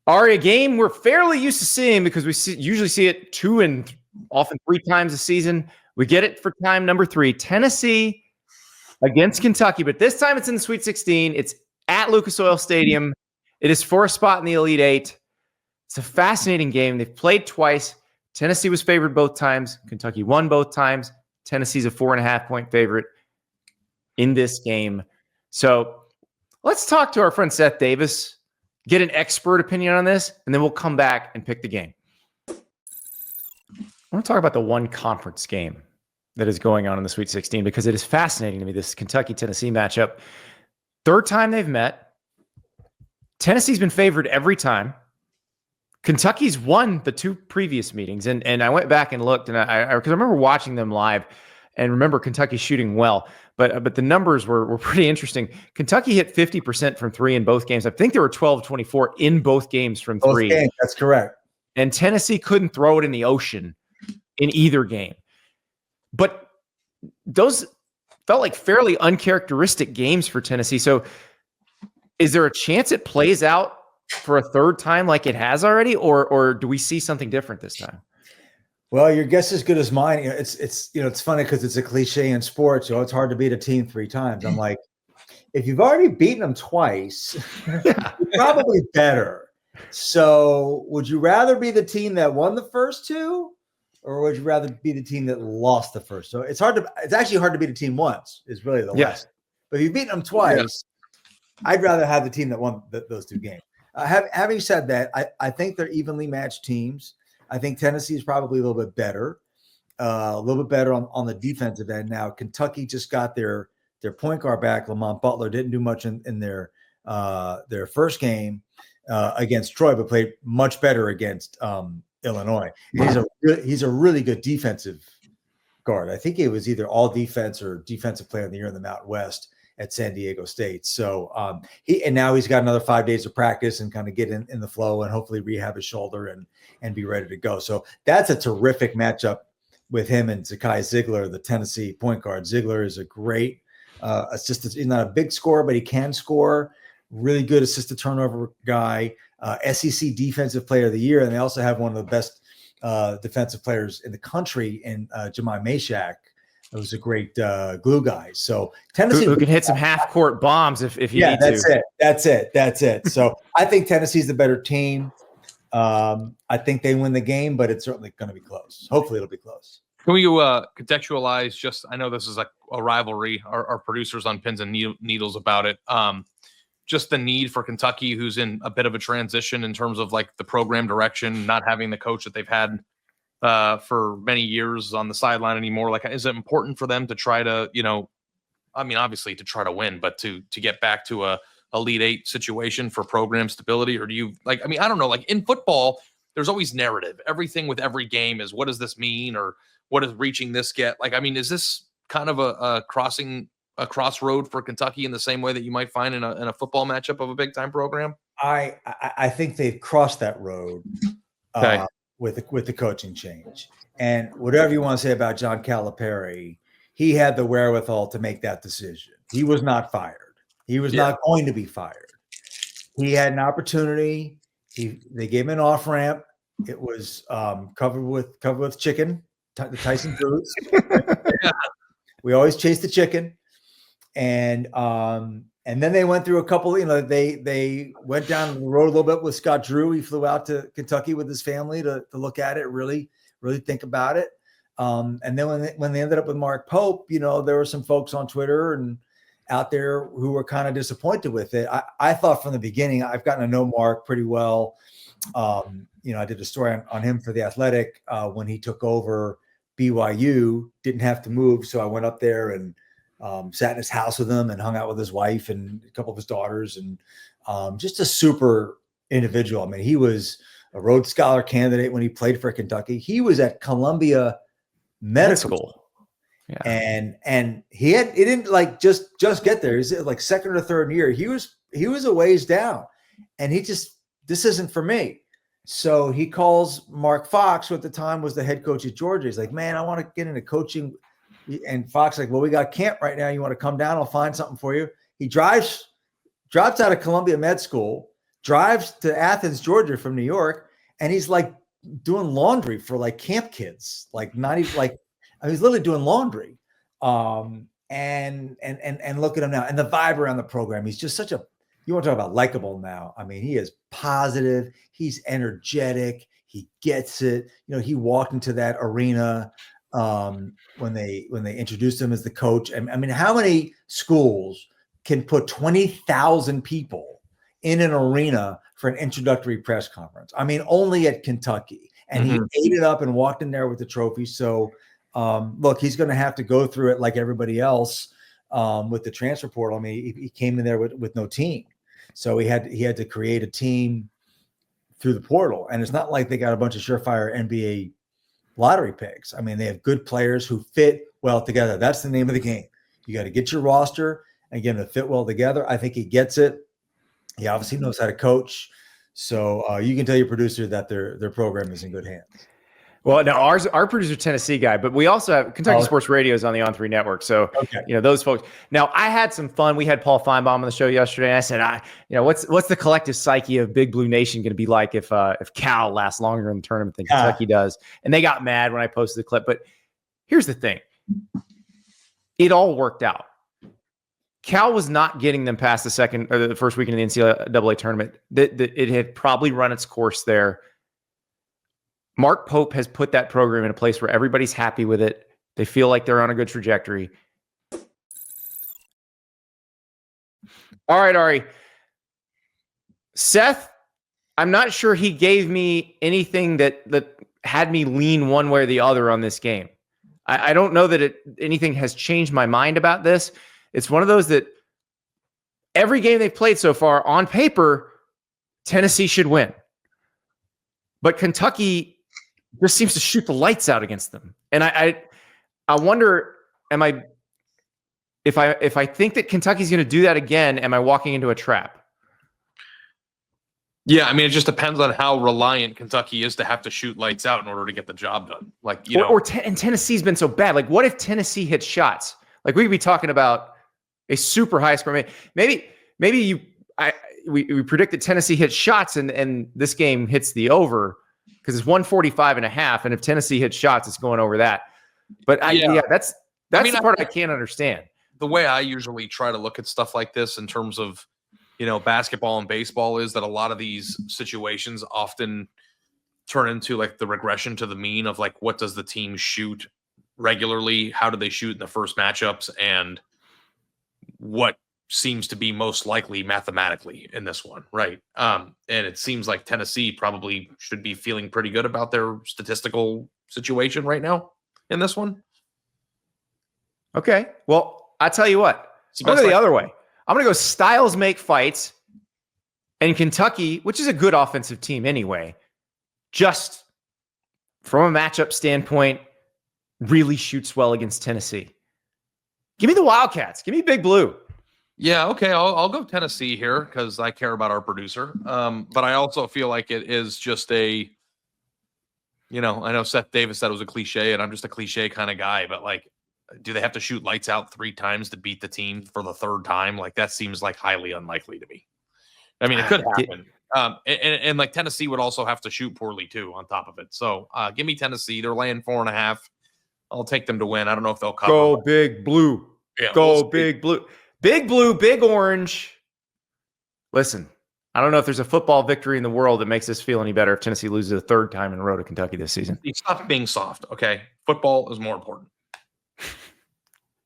Ari, a game we're fairly used to seeing because we usually see it 2 and often 3 times a season. We get it for time number 3. Tennessee against Kentucky, but this time it's in the Sweet 16. It's at Lucas Oil Stadium. It is for a spot in the Elite Eight. It's a fascinating game. They've played twice. Tennessee was favored both times. Kentucky won both times. Tennessee's a 4.5-point favorite in this game. So let's talk to our friend Seth Davis, get an expert opinion on this, and then we'll come back and pick the game. I want to talk about the one conference game that is going on in the Sweet 16 because it is fascinating to me, this Kentucky-Tennessee matchup. Third time they've met. Tennessee's been favored every time. Kentucky's won the 2 previous meetings, and I went back and looked, and because I remember watching them live, and remember Kentucky shooting well, but the numbers were pretty interesting. Kentucky hit 50% from 3 in both games. I think there were 12-24 in both games from 3. Both games, that's correct. And Tennessee couldn't throw it in the ocean in either game. But those felt like fairly uncharacteristic games for Tennessee. So is there a chance it plays out for a third time like it has already, or do we see something different this time? Well, your guess is as good as mine. It's funny because it's a cliche in sports. It's hard to beat a team 3 times. I'm like, if you've already beaten them twice, you're probably better. So would you rather be the team that won the first 2, or would you rather be the team that lost the first? So it's actually hard to beat a team once is really the lesson. But if you've beaten them twice, I'd rather have the team that won those 2 games. Having said that, I think they're evenly matched teams. I think Tennessee is probably a little bit better, on the defensive end. Now, Kentucky just got their point guard back. Lamont Butler didn't do much in their first game against Troy, but played much better against Illinois. He's a really good defensive guard. I think he was either all defense or defensive player of the year in the Mountain West at San Diego State. So now he's got another 5 days of practice and kind of get in the flow and hopefully rehab his shoulder and be ready to go. So that's a terrific matchup with him and Zakai Ziegler, the Tennessee point guard. Ziegler is a great assist. He's not a big scorer, but he can score. Really good assist to turnover guy. SEC defensive player of the year. And they also have one of the best defensive players in the country in Jemai Mashak. It was a great glue guy. So Tennessee who can hit some half-court bombs if you need to. That's it. So I think Tennessee's the better team. I think they win the game, but it's certainly going to be close. Hopefully it'll be close. Can we contextualize just, I know this is like a rivalry, our producers on Pins and Needles about it. Just the need for Kentucky, who's in a bit of a transition in terms of like the program direction, not having the coach that they've had for many years on the sideline anymore. Like, is it important for them to try to, obviously to try to win, but to get back to a Elite Eight situation for program stability? Or do you I don't know, like in football, there's always narrative. Everything with every game is, what does this mean? Or what does reaching this get? Is this kind of a crossroad for Kentucky in the same way that you might find in a football matchup of a big time program? I think they've crossed that road. Okay. With the coaching change. And whatever you want to say about John Calipari, he had the wherewithal to make that decision. He was not fired. He was not going to be fired. He had an opportunity. They gave him an off-ramp. It was covered with chicken, the Tyson Foods. We always chase the chicken. And then they went through a couple, they went down the road a little bit with Scott Drew. He flew out to Kentucky with his family to look at it, really, really think about it. And then when they ended up with Mark Pope, there were some folks on Twitter and out there who were kind of disappointed with it. I thought from the beginning, I've gotten to know Mark pretty well. I did a story on him for The Athletic when he took over BYU, didn't have to move. So I went up there and sat in his house with him and hung out with his wife and a couple of his daughters, and just a super individual. He was a Rhodes Scholar candidate when he played for Kentucky. He was at Columbia Medical School. Yeah. And he didn't like just get there. He's like second or third year. He was a ways down, and this isn't for me. So he calls Mark Fox, who at the time was the head coach at Georgia. He's like, man, I want to get into coaching. And Fox like, well, we got camp right now. You want to come down? I'll find something for you. He drops out of Columbia Med School, drives to Athens, Georgia from New York, and he's like doing laundry for like camp kids, like not even like he's literally doing laundry. And look at him now, and the vibe around the program. He's just such a, you want to talk about likable now. I mean, he is positive, he's energetic, he gets it. You know, he walked into that arena when they introduced him as the coach. And I mean, how many schools can put 20,000 people in an arena for an introductory press conference? I mean, only at Kentucky. And he ate it up and walked in there with the trophy. So look, he's going to have to go through it like everybody else with the transfer portal. I mean, he came in there with no team. So he had to create a team through the portal. And it's not like they got a bunch of surefire NBA lottery picks. I mean, they have good players who fit well together. That's the name of the game. You got to get your roster and get them to fit well together. I think he gets it. He obviously knows how to coach. So you can tell your producer that their program is in good hands. Well, no, our producer Tennessee guy, but we also have Kentucky Sports Radio is on the On3 network. So, you know, those folks. Now, I had some fun. We had Paul Feinbaum on the show yesterday. And I said, what's the collective psyche of Big Blue Nation going to be like if Cal lasts longer in the tournament than Kentucky does? And they got mad when I posted the clip. But here's the thing. It all worked out. Cal was not getting them past the first weekend of the NCAA tournament. It had probably run its course there. Mark Pope has put that program in a place where everybody's happy with it. They feel like they're on a good trajectory. All right, Ari. Seth, I'm not sure he gave me anything that had me lean one way or the other on this game. I don't know that anything has changed my mind about this. It's one of those that every game they've played so far, on paper, Tennessee should win. But Kentucky just seems to shoot the lights out against them. And I wonder, if I think that Kentucky's going to do that again, am I walking into a trap? Yeah, I mean, it just depends on how reliant Kentucky is to have to shoot lights out in order to get the job done. Like, and Tennessee's been so bad. Like, what if Tennessee hits shots? Like, we could be talking about a super high score. Maybe we predict that Tennessee hits shots and this game hits the over because it's 145.5. And if Tennessee hits shots, it's going over that. But that's the part I can't understand. The way I usually try to look at stuff like this in terms of, basketball and baseball is that a lot of these situations often turn into like the regression to the mean of like, what does the team shoot regularly? How do they shoot in the first matchups? And what seems to be most likely mathematically in this one, right? And it seems like Tennessee probably should be feeling pretty good about their statistical situation right now in this one. Okay. Well, I tell you what, I'm going to go the other way. I'm going to go styles make fights, and Kentucky, which is a good offensive team anyway, just from a matchup standpoint, really shoots well against Tennessee. Give me the Wildcats. Give me Big Blue. Yeah, okay. I'll go Tennessee here because I care about our producer. But I also feel like it is just I know Seth Davis said it was a cliche, and I'm just a cliche kind of guy, but like, do they have to shoot lights out 3 times to beat the team for the 3rd time? Like, that seems like highly unlikely to me. I mean, it could happen. And like Tennessee would also have to shoot poorly too on top of it. So give me Tennessee. They're laying 4.5. I'll take them to win. I don't know if they'll cover. Go Big Blue. Yeah, Go Big Blue. Big Blue, Big Orange. Listen, I don't know if there's a football victory in the world that makes us feel any better if Tennessee loses a 3rd time in a row to Kentucky this season. Stop being soft, okay? Football is more important.